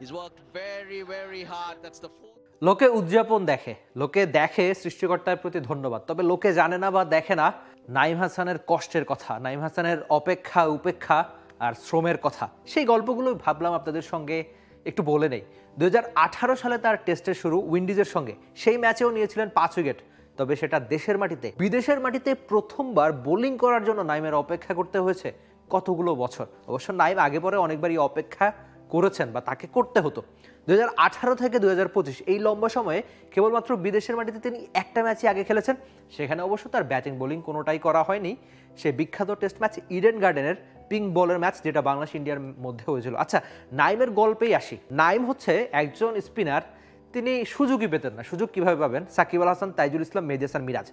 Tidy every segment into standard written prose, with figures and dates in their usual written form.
He's worked very, very hard. That's the full. লোকে উদযাপন দেখে, লোকে দেখে সৃষ্টিকর্তার প্রতি ধন্যবাদ, তবে লোকে জানে না বা দেখে না নাইম হাসানের কষ্টের কথা, নাইম হাসানের অপেক্ষা উপেক্ষা আর শ্রমের কথা। সেই গল্পগুলো ভাবলাম আপনাদের সঙ্গে একটু বলে নেই। 2018 সালে তার টেস্টের শুরু উইন্ডিজের সঙ্গে, সেই ম্যাচেও নিয়েছিলেন 5 উইকেট, তবে সেটা দেশের মাটিতে। বিদেশের মাটিতে প্রথমবার বোলিং করার জন্য নাইমের অপেক্ষা করতে হয়েছে কতগুলো বছর। অবশ্য নাইম আগে পরে অনেকবারই অপেক্ষা করেছেন বা তাকে করতে হতো। 2018 থেকে 2025 এই লম্বা সময়ে কেবলমাত্র বিদেশের মাটিতে তিনি একটা ম্যাচই আগে খেলেছেন, সেখানে অবশ্য তার ব্যাটিং বোলিং কোনোটাই করা হয়নি। সে বিখ্যাত টেস্ট ম্যাচ ইডেন গার্ডেনের পিঙ্ক বলের ম্যাচ, যেটা বাংলাদেশ ইন্ডিয়ার মধ্যে হয়েছিল। আচ্ছা, নাইমের গল্পেই আসি। নাইম হচ্ছে একজন স্পিনার, তিনি সুযোগই পেতেন না। সুযোগ কিভাবে পাবেন? সাকিব আল হাসান, তাইজুল ইসলাম, মেহেদী হাসান মিরাজ,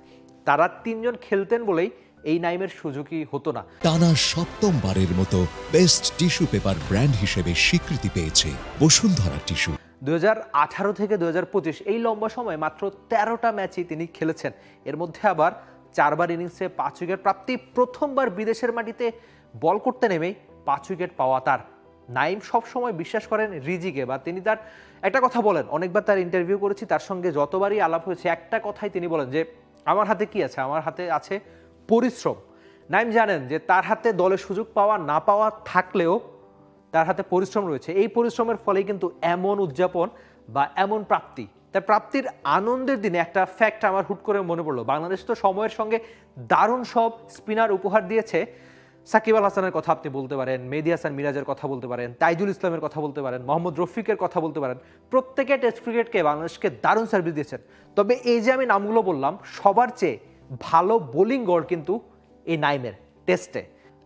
তারা তিনজন খেলতেন বলেই এই নাইমের সুযোগই হতো না। টানা সপ্তমবারের মতো বেস্ট টিস্যু পেপার ব্র্যান্ড হিসেবে স্বীকৃতি পেয়েছে বসুন্ধরা টিস্যু। 2018 থেকে 2025 এই লম্বা সময় মাত্র 13টা ম্যাচই তিনি খেলেছেন, এর মধ্যে আবার 4বার ইনিংসে 5 উইকেট প্রাপ্তি। প্রথমবার বিদেশের মাটিতে বল করতে নেমেই 5 উইকেট পাওয়া তার। নাইম সবসময় বিশ্বাস করেন রিজিকে, বা তিনি তার একটা কথা বলেন, অনেকবার তার ইন্টারভিউ করেছি, তার সঙ্গে যতবারই আলাপ হয়েছে একটা কথাই তিনি বলেন যে আমার হাতে কি আছে? আমার হাতে আছে পরিশ্রম। নাইম জানেন যে তার হাতে দলে সুযোগ পাওয়া না পাওয়া থাকলেও তার হাতে পরিশ্রম রয়েছে। এই পরিশ্রমের ফলেই কিন্তু এমন উদযাপন বা এমন প্রাপ্তি। তার প্রাপ্তির আনন্দের দিনে একটা ফ্যাক্ট আমার হুট করে মনে পড়লো। বাংলাদেশ তো সময়ের সঙ্গে দারুণ সব স্পিনার উপহার দিয়েছে। সাকিব আল হাসানের কথা আপনি বলতে পারেন, মেহেদী হাসান মিরাজের কথা বলতে পারেন, তাইজুল ইসলামের কথা বলতে পারেন, মোহাম্মদ রফিকের কথা বলতে পারেন। প্রত্যেকে টেস্ট ক্রিকেটকে বাংলাদেশকে দারুণ সার্ভিস দিয়েছেন। তবে এই যে আমি নামগুলো বললাম, সবার চেয়ে ভালো বোলিং গড় কিন্তু এই নাইমের টেস্টে।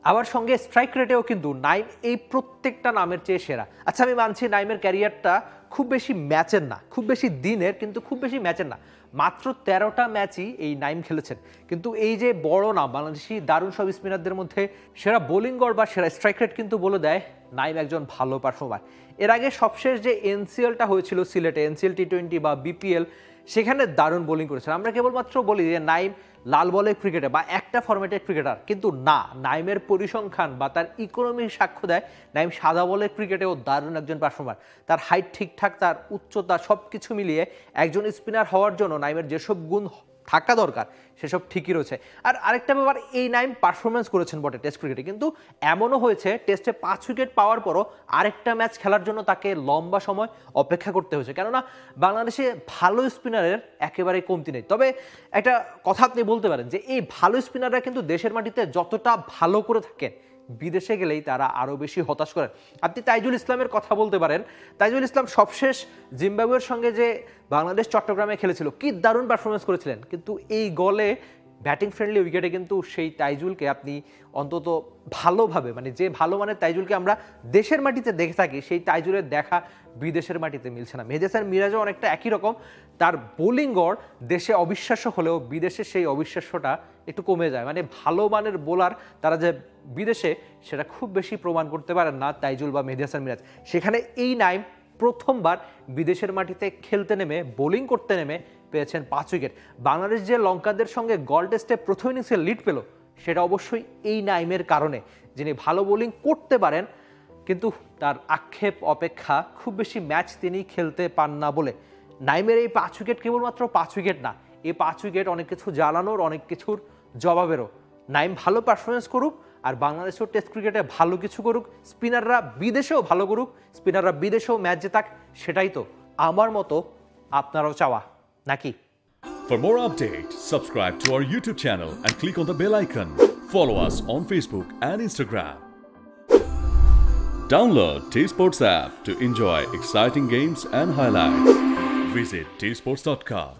আবার সঙ্গে স্ট্রাইক রেটেও কিন্তু নাইম এই প্রত্যেকটা নামের চেয়ে সেরা। আচ্ছা, আমি মানছি নাইমের ক্যারিয়ারটা খুব বেশি ম্যাচের না, খুব বেশি দিনের, কিন্তু খুব বেশি ম্যাচের না। মাত্র 13টা ম্যাচই এই নাইম খেলেছেন, কিন্তু এই যে বড় নাম বাংলাদেশি দারুণ সব স্পিনারদের মধ্যে সেরা বোলিং গড় বা সেরা স্ট্রাইক রেট কিন্তু বলে দেয় নাইম একজন ভালো পারফর্মার। এর আগে সবশেষ যে এনসিএলটা হয়েছিল সিলেটে, এনসিএল টি20 বা বিপিএল, সেখানে দারুণ বোলিং করেছেন। আমরা কেবলমাত্র বলি যে নাইম লাল বলের ক্রিকেটে বা একটা ফরম্যাটের ক্রিকেটার, কিন্তু না, নাইমের পরিসংখ্যান বা তার ইকোনমি সাক্ষ্য দেয় নাইম সাদা বলের ক্রিকেটেও দারুণ একজন পারফর্মার। তার হাইট ঠিকঠাক, তার উচ্চতা, সব কিছু মিলিয়ে একজন স্পিনার হওয়ার জন্য নাইমের যেসব গুণ থাকা দরকার সেসব ঠিকই রয়েছে। আর আরেকটা ব্যাপার, এই নাইম পারফরমেন্স করেছেন বটে টেস্ট ক্রিকেটে, কিন্তু এমনও হয়েছে টেস্টে 5 উইকেট পাওয়ার পরও আরেকটা ম্যাচ খেলার জন্য তাকে লম্বা সময় অপেক্ষা করতে হয়েছে, কেননা বাংলাদেশে ভালো স্পিনারের একেবারেই কমতি নেই। তবে একটা কথা আপনি বলতে পারেন যে এই ভালো স্পিনাররা কিন্তু দেশের মাটিতে যতটা ভালো করে থাকেন, বিদেশে গেলেই তারা আরও বেশি হতাশ করেন। আপনি তাইজুল ইসলামের কথা বলতে পারেন। তাইজুল ইসলাম সবশেষ জিম্বাবুয়ের সঙ্গে যে বাংলাদেশ চট্টগ্রামে খেলেছিল, কি দারুণ পারফরমেন্স করেছিলেন, কিন্তু এই গলে ব্যাটিং ফ্রেন্ডলি উইকেটে কিন্তু সেই তাইজুলকে আপনি অন্তত ভালোভাবে, মানে যে ভালো মানের তাইজুলকে আমরা দেশের মাটিতে দেখে থাকি, সেই তাইজুলের দেখা বিদেশের মাটিতে মিলছে না। মেহেদী হাসান মিরাজও অনেকটা একই রকম, তার বোলিং গড় দেশে অবিশ্বাস্য হলেও বিদেশে সেই অবিশ্বাস্যটা একটু কমে যায়। মানে ভালো মানের বোলার তারা যে বিদেশে, সেটা খুব বেশি প্রমাণ করতে পারেন না তাইজুল বা মেহেদী হাসান মিরাজ। সেখানে এই নাইম প্রথমবার বিদেশের মাটিতে খেলতে নেমে, বোলিং করতে নেমে পেয়েছেন 5 উইকেট। বাংলাদেশ যে লঙ্কানদের সঙ্গে গল টেস্টে প্রথম ইনিংসে লিড পেল, সেটা অবশ্যই এই নাইমের কারণে, যিনি ভালো বোলিং করতে পারেন, কিন্তু তার আক্ষেপ অপেক্ষা খুব বেশি ম্যাচ তিনি খেলতে পান না বলে। নাইমের এই 5 উইকেট কেবলমাত্র 5 উইকেট না, এই 5 উইকেট অনেক কিছু জ্বালানোর, অনেক কিছুর জবাবেরও। নাইম ভালো পারফরমেন্স করুক, আর বাংলাদেশেও টেস্ট ক্রিকেটে ভালো কিছু করুক, স্পিনাররা বিদেশেও ভালো করুক, স্পিনাররা বিদেশেও ম্যাচ জেতাক, সেটাই তো আমার মতো আপনারাও চাওয়া নাকি? For more updates, subscribe to our YouTube channel and click on the bell icon. Follow us on Facebook and Instagram. Download T-Sports app to enjoy exciting games and highlights. Visit tsports.com.